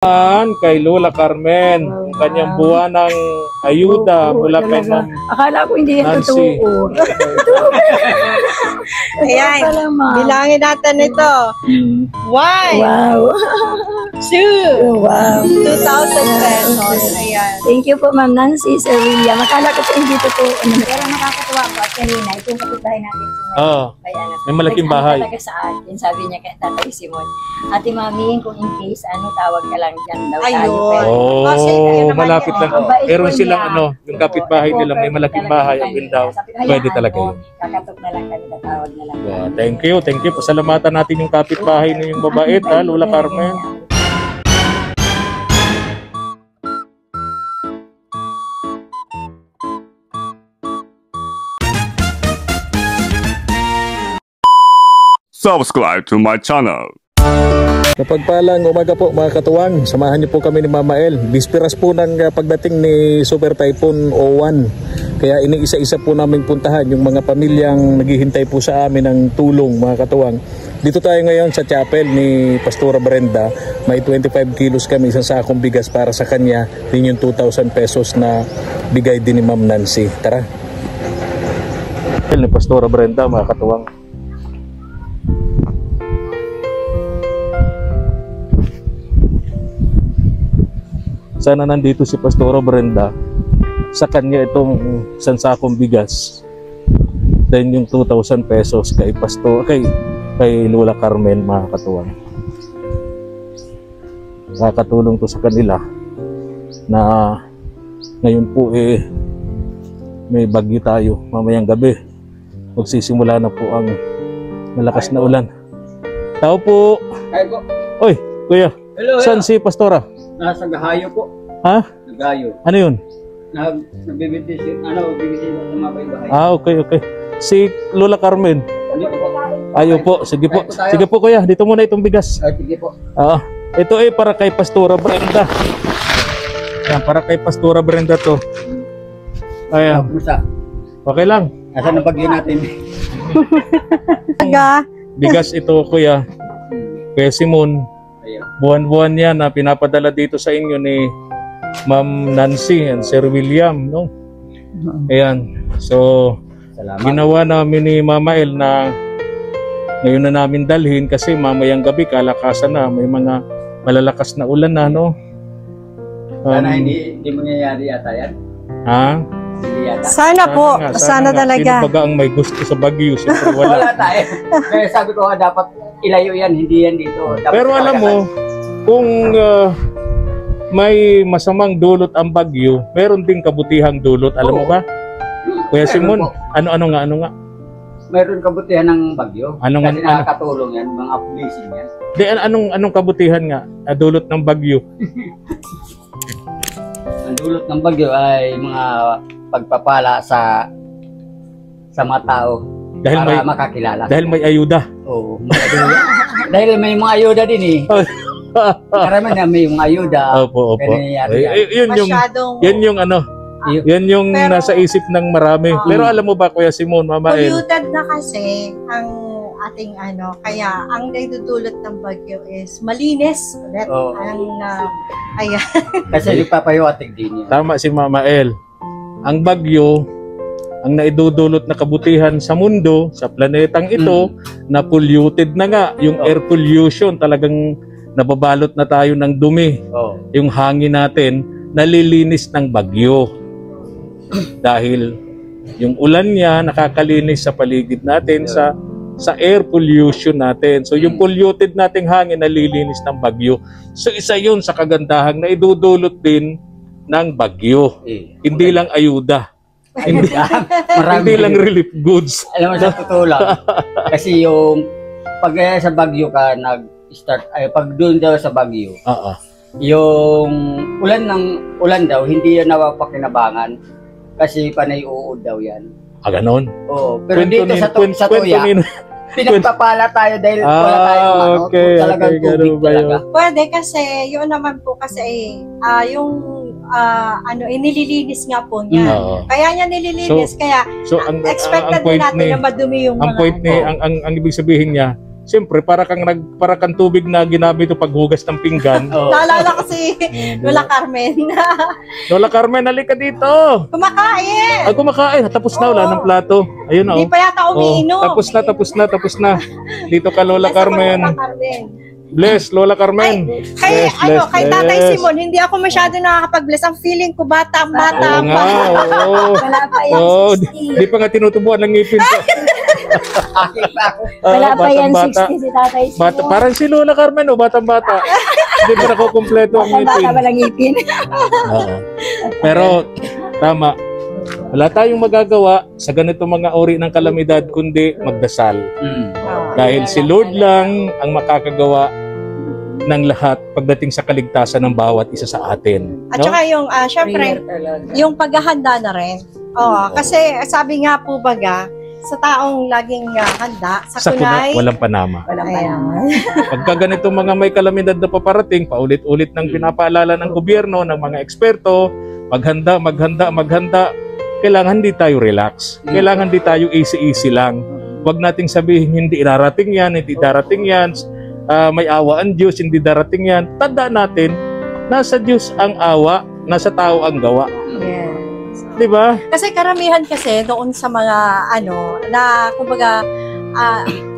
Kay Lola Carmen, ang kanyang buwanang ayuda mula kay Ma'am Akala ko hindi yan Nancy. totoo. Ayan, bilangin natin ito. 1, Wow. 2, Wow. 2,000 pesos. Ayan. Thank you po, Ma'am Nancy, Sir William. Akala ko po hindi totoo. Pero nakakatuwa po at kanina, ito yung kapitbahay natin. May malaking bahay. Talaga sa akin, sabi niya kay Tatay Simon, Ate Mami, kung in case, tawag ka lang dyan daw tayo. Ayun. Oh, Kasi yun naman malapit yun. lang. Ang bait Meron po silang niya. yung kapitbahay nila, may malaking bahay, ang window. Pwede talaga yun. Kakatok na lang kami, tatawag na lang. Thank you. Pasalamatan natin yung kapitbahay na yung mabait, Lola Carmen. Subscribe to my channel. Napagpalang umaga po mga katuwang, samahan niyo po kami ni Mama El. Bisperas po ng pagdating ni Super Typhoon O1. Kaya iniisa-isa po namin puntahan yung mga pamilyang naghihintay po sa amin ng tulong mga katuwang. Dito tayo ngayon sa chapel ni Pastora Brenda. May 25 kilos kami, isang sakong bigas para sa kanya. Din yung 2,000 pesos na bigay din ni Ma'am Nancy. Tara. Ni Pastora Brenda mga katuwang. Sana nandito si Pastora Brenda. Sa kanya itong sansakong bigas. Then yung 2,000 pesos kay Lola Carmen mga katuwang. Nakakatulong to sa kanila na ngayon po may bagyo tayo. Mamayang gabi magsisimula na po ang malakas na ulan. Tao po. Ay po. Oy, kuya. Hello. Saan si Pastora? Nasa Gahayo po. Ha? Gahayo. Ano yun? Nagbibitis sa mga bahay. Okay. Si Lola Carmen. Dito po. Ayo po, sige po. Sige po kuya, dito muna itong bigas. Ay, sige po. Ito para kay Pastora Brenda. Ayan, para kay Pastora Brenda to. Ayan. Kumusta? Okay lang. Nasaan ang bagyo natin? Bigas ito kuya. Kay Simon. Ayun. Buwan-buwan yan na pinapadala dito sa inyo ni Ma'am Nancy and Sir William, no? Ayan. So, Salamat. ginawa namin ni Mama El na ngayon na namin dalhin kasi mamayang gabi kalakasan na, may mga malalakas na ulan na, no? Sana hindi mangyayari yata yan. Ha? Hindi yata. Sana po. nga, Sana nga. talaga. Sino baga ang may gusto sa Bagyo? Siyempre Wala wala. tayo. Kaya sabi ko dapat ilayo yan, hindi yan dito. Dapat Pero alam mo, kung may masamang dulot ang Bagyo, meron ding kabutihang dulot. Alam mo ba? Kuya Simon, ano nga? Mayroon kabutihan ng bagyo. Anong- Kasi nakakatulong yan, mga blessing yan. Di, anong kabutihan nga? Dulot ng Bagyo. Ang dulot ng bagyo ay mga pagpapala sa mga tao para makakilala. Dahil may ayuda. Oo, may ayuda. Dahil may mga ayuda din eh. Karamihan na may mga ayuda. Opo. Kaya nangyayari yan. Yun yung yan yung Pero- nasa isip ng marami. Pero alam mo ba Kuya Simon, Mama El? Polluted na kasi ang ating kaya ang naidudulot ng bagyo is malinis ulit. Oo. Ayan. Kasi nagpapahiwatig din yan. Tama si Mama El. Ang Bagyo, ang naidudulot na kabutihan sa mundo, sa planetang ito, na polluted na nga. Yung air pollution, talagang nababalot na tayo ng dumi. Oo. Yung hangin natin, nalilinis ng bagyo. Dahil yung ulan niya nakakalinis sa paligid natin, sa air pollution natin. So yung polluted nating hangin nalilinis ng bagyo. So isa yun sa kagandahang na idudulot din ng bagyo. Hindi lang ayuda. Hindi, hindi lang relief goods. Alam mo sa totoo lang. Kasi yung pag sa bagyo ka nag-start, pag doon daw sa bagyo, yung ulan daw, hindi yan nawapakinabangan. Kasi panay uod daw yan. Ganon? Oo. Pero dito sa tuya, pinagpapala tayo dahil wala tayong talagang tubig talaga. Pwede kasi, yun naman po kasi yung nililinis nga po niya. Kaya niya nililinis, kaya So ang expected point natin na madumi yung ang mga point ni ang ibig sabihin niya, siyempre, para kang tubig na ginamit ito paghugas ng pinggan. Naalala ko si Lola Carmen. Lola Carmen, halika dito. Kumakain! Kumakain. Tapos na, wala ng plato. Ayun na, Hindi pa yata umiinom. Tapos na. Dito ka, Lola Carmen. Lola Carmen. Bless, Lola Carmen. Kay Tatay Simon, hindi ako masyado nakakapag-bless. Ang feeling ko bata-bata Oo nga, pa. oo. Wala pa yan, Oo, 60. di pa nga tinutubuan ng ngipin ko. Wala pa yan, Batang-bata. 60 si Tatay Simon. Parang si Lola Carmen, batang-bata. Hindi pa nakukumpleto ang ngipin. Bata walang ngipin. Oo. Pero, tama. Wala tayong magagawa sa ganito mga uri ng kalamidad kundi magdasal. Dahil si Lord lang ang makakagawa ng lahat pagdating sa kaligtasan ng bawat isa sa atin. At saka yung, syempre, yung paghahanda na rin. Kasi sabi nga po baga, sa taong laging handa, sa kunay, walang panama. ayan. Pagka ganito mga may kalamidad na paparating, paulit-ulit ng pinapaalala ng gobyerno, ng mga eksperto, maghanda, kailangan hindi tayo relax. Kailangan hindi tayo easy-easy lang. Huwag nating sabihin, hindi darating yan, may awa ang Diyos, hindi darating yan. Tandaan natin, nasa Diyos ang awa, nasa tao ang gawa. Yes. Di ba? Kasi karamihan kasi doon sa mga na kumbaga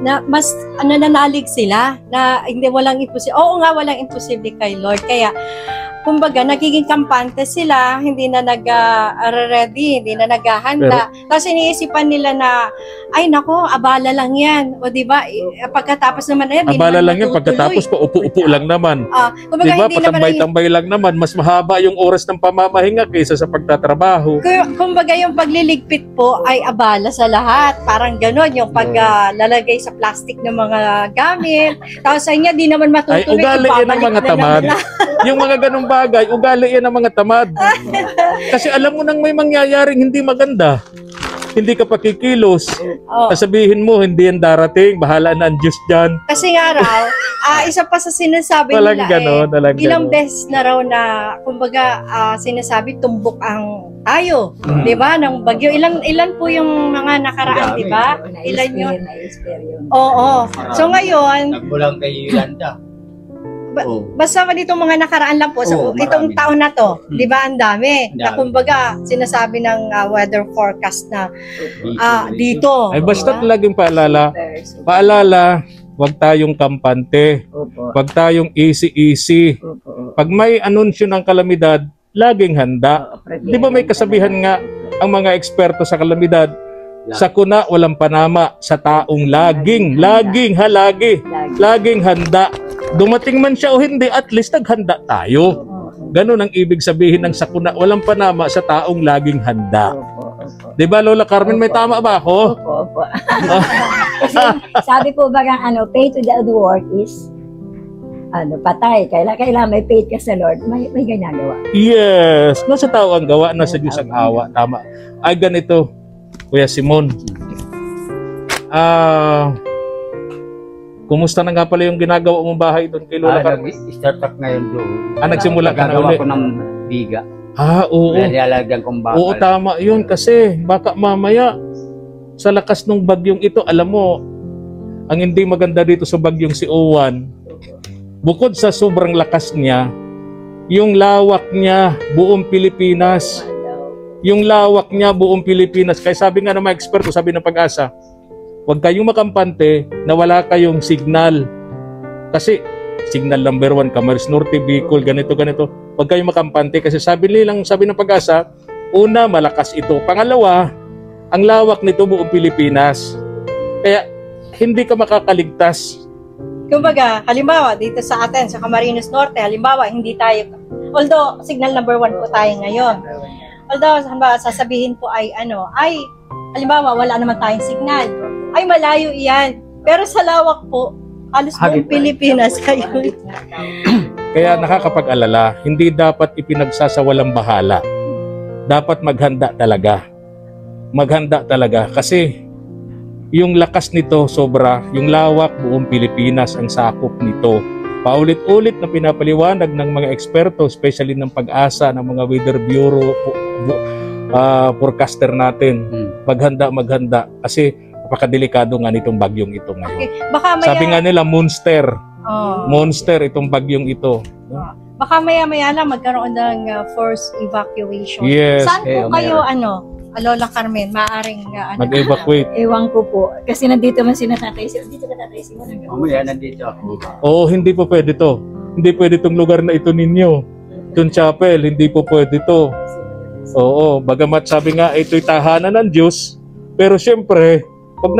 na mas nananalig sila na hindi walang imposible. Oo nga, walang imposible kay Lord. Kaya kumbaga, nagiging kampante sila, hindi na nag-ready, hindi na naghahanda. Kasi iniisipan nila na, ay nako, abala lang yan. O diba, pagkatapos naman na yan, abala lang yan, pagkatapos pa upo-upo lang naman. Kumbaga, diba, hindi naman patambay-tambay lang naman, mas mahaba yung oras ng pamamahinga kaysa sa pagtatrabaho. Kumbaga, yung pagliligpit po ay abala sa lahat. Parang ganon, yung paglalagay sa plastic ng mga gamit. Tapos sa inyo, di naman matutuloy. Ay, ugali yan ng mga tamad. Yung mga ganong bagay, ugali yan ng mga tamad. Kasi alam mo nang may mangyayaring hindi maganda. Hindi ka pakikilos. Sasabihin mo, hindi yan darating. Bahala na ang Diyos dyan. Kasi nga raw, isa pa sa sinasabi Walang nila ganon, walang ilang ganon. beses na raw na, kumbaga, sinasabi tumbok ang tayo. Di ba? Ng bagyo. Ilan po yung mga nakaraan, di ba? Ilan yun? Oo. So ngayon, Nagbulang kay Yolanda. basta ditong mga nakaraan lang po, so itong taon na to, di ba ang dami? Na kumbaga, sinasabi ng weather forecast na dito. Ay basta laging paalala, huwag tayong kampante, huwag tayong easy-easy. Pag may anunsyo ng kalamidad, laging handa. Di ba may kasabihan nga ang mga eksperto sa kalamidad, sa kuna walang panama, sa taong laging handa. Dumating man siya o hindi, at least naghanda tayo. Ganun ang ibig sabihin ng sakuna, walang panama sa taong laging handa. Di ba, Lola Carmen, may tama ba ako? Opo. Kasi sabi po ba pay to the work is patay. Kailangan may faith ka sa Lord, may ginagawa. Yes, nasa tao ang gawa, nasa Diyos ang awa. Tama. Ay ganito, Kuya Simon. Kumusta na nga pala yung ginagawa mong bahay doon kay Lola Carmen? Start up ngayon doon. Nagsimula ka na Gagawa ulit? ko ng biga. Oo. Lalagyan kong bakal. Oo, tama yun. Kasi baka mamaya sa lakas ng bagyong ito, alam mo, ang hindi maganda dito sa bagyong si Owan, bukod sa sobrang lakas niya, yung lawak niya buong Pilipinas. Yung lawak niya buong Pilipinas. Kaya sabi nga ng mga eksperto, sabi ng Pag-asa, huwag kayong makampante na wala kayong signal. Kasi signal number 1, Camarines Norte, Bicol, ganito. Huwag kayong makampante kasi sabi ng Pag-asa, una, malakas ito. Pangalawa, ang lawak nito buong Pilipinas. Kaya hindi ka makakaligtas. Kumbaga, halimbawa, dito sa atin, sa Camarines Norte, halimbawa, hindi tayo, although signal number 1 po tayo ngayon. Although, sasabihin po ay halimbawa, wala naman tayong signal. Ay, malayo iyan. Pero sa lawak po, halos buong Pilipinas kayo. Kaya nakakapag-alala, hindi dapat ipinagsasawalang bahala. Dapat maghanda talaga. Maghanda talaga. Kasi yung lakas nito sobra, yung lawak buong Pilipinas ang sakop nito. Paulit-ulit na pinapaliwanag ng mga eksperto, especially ng Pag-asa, ng mga Weather Bureau, forecaster natin. Maghanda. Kasi napakadelikado nga nitong bagyong ito ngayon. Okay. Baka maya, Sabi nga nila, monster. oh, Monster itong bagyong ito. baka maya-maya lang magkaroon ng forced evacuation. Yes. Saan po Eh, kayo, Lola Carmen, maaring Mag-evacuate. Ewan ko po. Kasi nandito man si Tatay Simon. Dito ka Tatay Simon. Mamaya nandito ako. Oo, hindi po pwede to. Hindi pwede itong lugar na ito ninyo. Itong chapel, hindi po pwede to. Oo, bagamat sabi nga ito'y tahanan ng Diyos, pero syempre, wag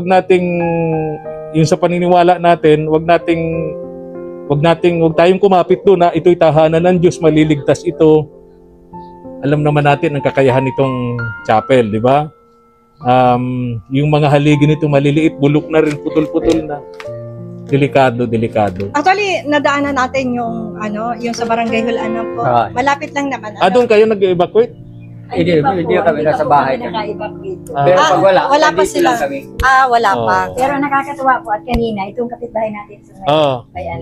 nating yung sa paniniwala natin, wag tayong kumapit doon na ito'y tahanan ng Diyos, maliligtas ito. Alam naman natin ang kakayahan nitong chapel, di ba? Yung mga haligi nito maliliit, bulok na rin, putol-putol na. Delikado. Actually, nadaanan natin yung sa Barangay Hulanan po. Malapit lang naman. Doon kayo nag-evacuate? Hindi kami nasa bahay. Pero Ah. pag Wala pa nandito sila. lang kami. Wala pa. Oh. Pero nakakatuwa po at kanina, itong kapitbahay natin sa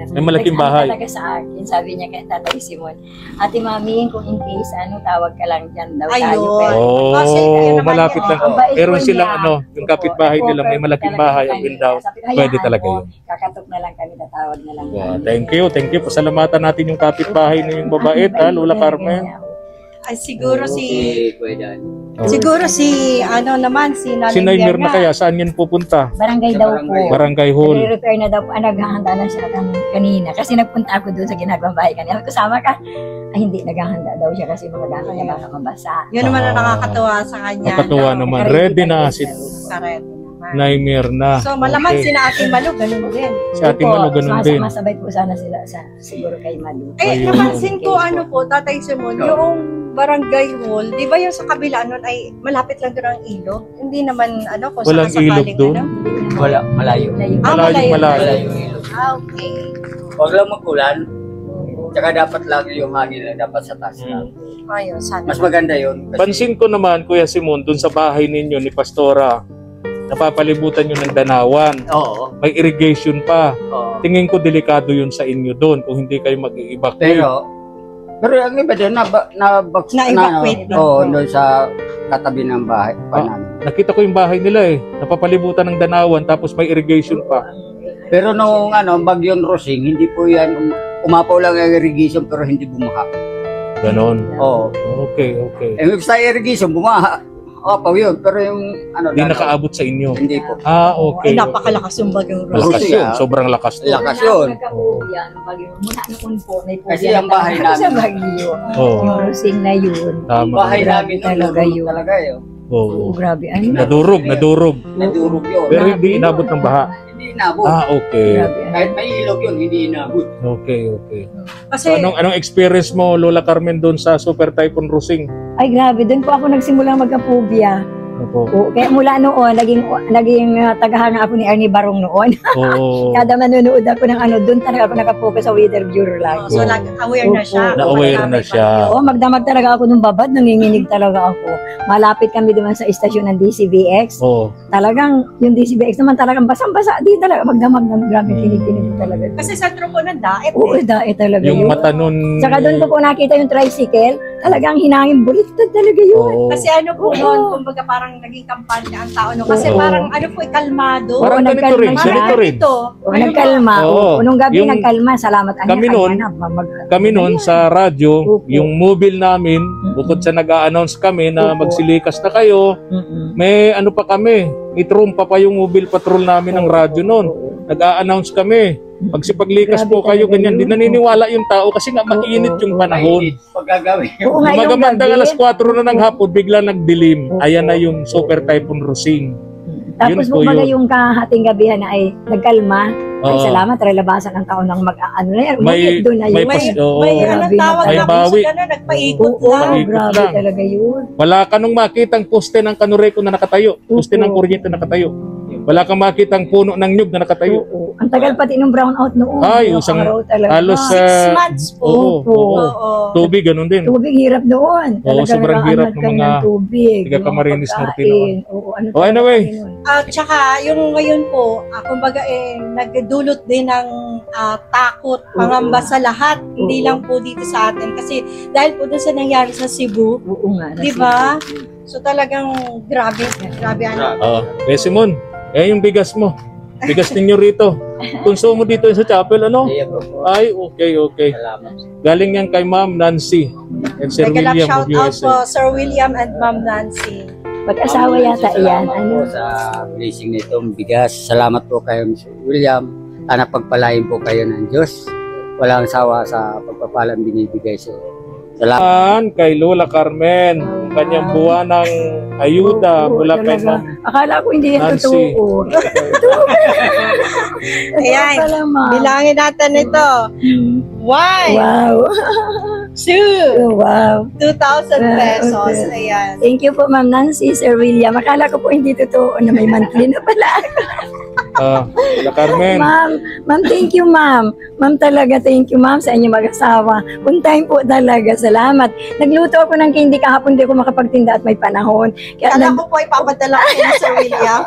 May malaking bahay. Talaga sa akin, sabi niya kay Tatay Simon, Ate Mami, kung in case, tawag ka lang dyan daw tayo. Ayun. Oh, Kasi kayo naman malapit yun, lang. Ang bait Meron po silang niya. yung kapitbahay nila, may malaking bahay, up and down. Pwede talaga yun. Kakatok na lang kami, tatawag na lang. Yeah, thank you. Pasalamatan natin yung kapitbahay na yung mabait, Lola Carmen. Siguro si Kuya Dan. Siguro si Nanay Si Naimer na Mirna. kaya, saan yun pupunta? Barangay daw po. Barangay Hall. Nire-repair na daw po. Naghahanda na siya kanina. Kasi nagpunta ako doon sa ginagawang bahay kanina. Kasama ka? Ay, hindi. Naghahanda daw siya kasi mga gamit niya baka mabasa. Yun naman ang nakakatuwa sa kanya. Nakakatuwa naman. Ready na si Correct. Naimer na. So malamang Okay. sina Ate Malu, ganun din. Si Ate Malu, ganun din. Masabay po sana sila siguro kay Malu. Ayun. Napansin ko Tatay Simon, yung barangay hall, di ba yung sa kabila nun ay malapit lang doon ang ilog? Hindi naman kung Walang ilog doon? Wala, malayo. Malayo. Malayo ilog. Okay. Huwag lang magulan. Tsaka dapat lang yung hangin na dapat sa taas lang. Ayun, sana. Mas maganda yun. Pansin ko naman, Kuya Simon, dun sa bahay ninyo ni Pastora, napapalibutan nyo ng danawan. Oo. May irrigation pa. Oo. Tingin ko delikado yun sa inyo doon kung hindi kayo mag-evacuate. Pero ang iba din, Na-evacuate din. Oo, doon sa katabi ng bahay. Nakita ko yung bahay nila napapalibutan ng danawan tapos may irrigation pa. Pero nung Bagyon Rosing, hindi po yan, umapaw lang ang irrigation pero hindi bumaha. Ganon. Oo. Okay. Sa irrigation, bumaha. Umapaw yun, pero yung Hindi nakaabot sa inyo. Hindi po. Okay. Ay, napakalakas yung bagyong Malakas Rosy. yun. Sobrang lakas. Lakas yun. Mula noon po, may po Kasi ang bahay namin. Sa Bagyo. Oo. Yung Rosing na yun. Ang Tama. bahay namin Talaga yun. talaga yun. Oo. Grabe. Ay, Nadurog. Nadurog yun. Pero hindi inabot ng baha. Hindi inabot. Okay. grabe. Kahit may ilog yun, hindi inabot. Okay. Kasi, So, anong experience mo, Lola Carmen, doon sa Super Typhoon Rosing? Ay, grabe. Doon po ako nagsimula magka-phobia. Opo. Oo, kaya mula noon, naging tagahanga ako ni Ernie Barong noon. Oo. Kada manonood ako ng doon talaga ako nakapokus sa weather bureau lang. so aware na siya. Na-aware na siya. Oo, magdamag talaga ako ng babad, nanginginig talaga ako. Malapit kami doon sa istasyon ng DCBX. Oo. Talagang, yung DCBX naman talagang basang-basa. Di talaga, magdamag ng grabe kinig talaga. Kasi sa truko ng daet Oo, dae talaga Yung yun. mata nun... Saka doon ko po nakita yung tricycle, talagang hinangin, buliktad talaga yun. Oo. Kasi po noon, kumbaga parang naging kampanya ang tao. Kasi Oo. parang kalmado. Parang ganito nagkalma rin. siya. Ganito rin. Oo, nagkalma. Oo. Oo, nung gabi Yung- nagkalma, salamat Kami noon, Kami noon sa radyo, Opo. yung mobile namin, bukod sa nag-a-announce kami na Opo. magsilikas na kayo, may pa kami, itrumpa pa yung mobile patrol namin ng radyo noon. Nag-a-announce kami. Pag sipaglikas po Grabe kayo, talaga ganyan. yun. Di naniniwala yung tao kasi nga mainit yung panahon. Pagkagawin. Oo nga, yung Magamandang gabi. alas 4 na ng hapon, bigla nagdilim. Opo. Ayan na yung Super Typhoon Rosing. Tapos Yun po kumbaga yun. yung kahating gabihan na ay nagkalma. Ay Oo. salamat, relabasan ng taon ng mag-ano na yan. May- Doon na may yun. pas- oo. May Grabe tawag May na bawi. nagpaikot Oo, lang. Ikot grabe lang. talaga yun. Wala ka nung makitang poste ng Kanureko na nakatayo. Poste Opo. ng kuryente na nakatayo. Wala kang makitang puno ng nyug na nakatayo. Oo. Ang tagal pati ng brownout noon. Ay, Yung usang- araw talaga. halos, 6 months po. Oo. Opo. Oo. Tubig, ganun din. Tubig hirap doon. Oo, Talagang sobrang hirap nakaangat ng kami mga ng tubig. taga Camarines Yung Norte pagkain. noon. Oo, ano Oh, anyway. talaga yun. At saka, yung ngayon po, kumbaga nagdulot din ng takot, pangamba sa lahat. Hindi Oo. lang po dito sa atin. Kasi dahil po doon sa nangyari sa Cebu, Oo nga. di ba? So talagang grabe. Grabe ano. Kuya Simon, yung bigas mo. Bigas ninyo rito. Konsumo dito sa chapel, ano? Iya po. Ay, okay. Salamat. Galing yan kay Ma'am Nancy and Sir Mega love William of shout out USA. po, Sir William and Ma'am Nancy. Mag-asawa yata iyan. Salamat Ano? po sa blessing nitong bigas. Salamat po kayo, Mr. William. Sana pagpalain po kayo ng Diyos. Walang sawa sa pagpapalang binibigay sa salamat. Kay Lola Carmen, ang kanyang buwanang ayuda Oo, mula kay talaga. Ma'am Akala ko hindi yan Nancy. totoo. Ayan, pala, ma'am. bilangin natin ito. 1, Wow. 2, Oh, wow. 2,000 pesos. Okay. Ayan. Thank you po, Ma'am Nancy, Sir William. Akala ko po hindi totoo na may monthly na pala. Lola Carmen. Ma'am, thank you, ma'am. Ma'am, talaga, thank you, ma'am, sa inyong mag-asawa. On time po talaga, salamat. Nagluto ako ng candy kahapon, di ako makapagtinda at may panahon. Kaya Kala ko po ipapadala ko kay Sir William.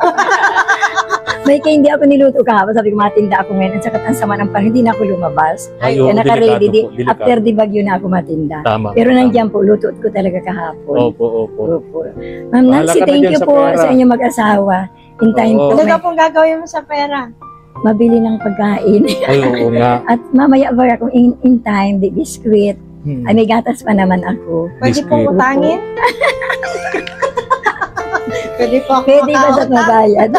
may candy ako niluto kahapon. Sabi ko, matinda ako ngayon. At saka ang sama ng panahon, hindi na ako lumabas. Ayun, Kaya naka-ready. delikado po, delikado. After the bagyo na ako matinda. Tama. Pero nandiyan po, luto ko talaga kahapon. Opo. Opo. Ma'am Bahala Nancy, ka na thank dyan you sa po pera. sa inyong mag-asawa. In time Oo. po, Ano may daw pong gagawin mo sa pera? mabili ng pagkain. Ay, oo nga. At mamaya ba akong in time, di biskuit. Ay, may gatas pa naman ako. Pwede pong Biscuit. utangin? Pwede po ako Pwede ba sa makautang? mabayad?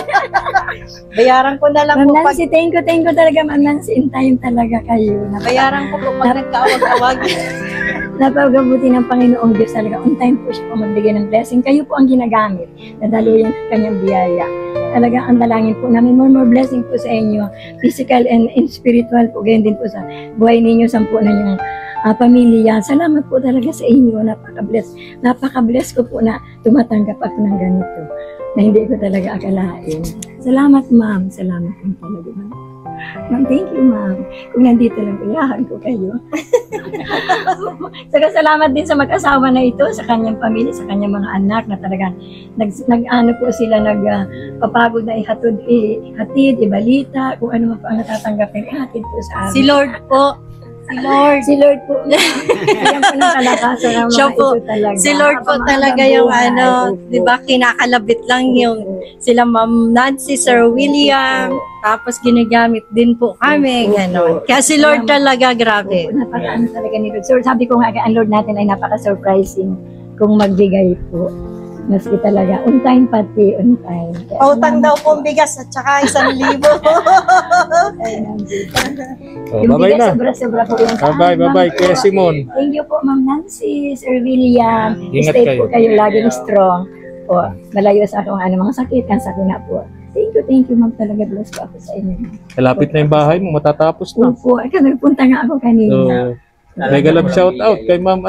Bayaran ko na lang Ma'am po pag Nancy, thank you talaga, Ma'am Nancy. In time talaga kayo. bayaran ko po pag nagkaawag-awag. Napagabuti ng Panginoong Diyos talaga. On time po siya po magbigay ng blessing. Kayo po ang ginagamit. Nadaluyan ang kanyang biyaya. Talaga ang dalangin po namin. More blessing po sa inyo. Physical and spiritual po. Ganyan din po sa buhay ninyo. Sampu na yung pamilya. Salamat po talaga sa inyo. Napaka-bless. Napaka-bless ko po na tumatanggap ako ng ganito. Na hindi ko talaga akalain. Salamat, ma'am. Salamat po talaga, ma'am. Ma'am, thank you, ma'am. Kung nandito lang, iyahan ko kayo. Saka salamat din sa mag-asawa na ito, sa kanyang pamilya, sa kanyang mga anak na talagang nag-ano po sila, papagod na hatid, ibalita, kung ano man po ang natatanggapin, ihatid po sa amin. Si Lord po. Si Lord. Si Lord po. Ayan po ng kalakasan ng mga Siya po. ito talaga. Si Lord po Habang talaga habang yung buhay. ano, Opo. di ba, kinakalabit lang yung Opo. sila Ma'am Nancy, Sir William, tapos ginagamit din po kami, Opo. gano'n. Kaya si Lord talaga, grabe. Opo, napaka-ano talaga ni Lord. So, sabi ko nga, ang Lord natin ay napaka-surprising kung magbigay po. Maski talaga, on time pati, on time. Kaya Pautang salamat daw po. pong bigas at saka 1,000. Ayan. Oh, Yung bye-bye bigas, na. sobra-sobra po yung Bye-bye, Kuya Simon. Thank you po, Ma'am Nancy, Sir William. Ingat Stay kayo. po kayo laging strong. Po, malayo sa akong mga sakit, ang sakuna po. Thank you, Ma'am. Talaga bless po ako sa inyo. Malapit na yung bahay mo, matatapos na. Opo, nagpunta nga ako kanina. Mega love shout out kay Ma'am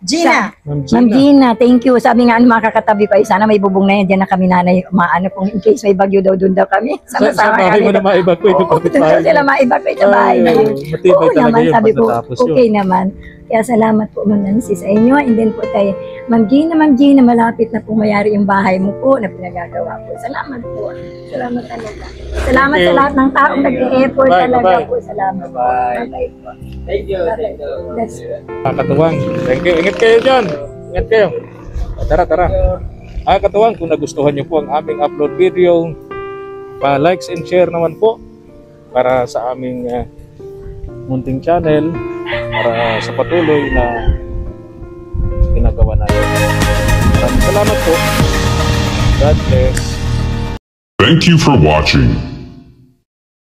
Gina, Ma'am Ma'am Gina. Gina, thank you. Sabi nga, mga kakatabi ko, ay sana may bubong na yan. Diyan na kami nanay, maano kung in case may bagyo daw, doon daw kami. Sa bahay mo na maiba ko ito Oo, kapit doon daw bahay. sila maiba-evacuate sa bahay na yun. Matibay Oo talaga naman, yun sabi ko, pagkatapos yun. okay naman. Kaya salamat po, Ma'am Nancy, sa inyo. And then po tayo, Ma'am Gina, malapit na po mayari yung bahay mo po na pinagagawa po. Salamat po. Salamat talaga. Salamat Thank sa you. lahat ng taong nag-e-effort Bye, talaga bye-bye. po. Salamat po. Bye-bye. Bye-bye po. Thank you. That's Katuwang. Thank you. Ingat kayo dyan. Ingat kayo. Tara. Katuwang, kung nagustuhan niyo po ang aming upload video, pa-likes and share naman po para sa aming munting channel, para sa patuloy na ginagawa natin. Maraming salamat po. God bless. Thank you for watching.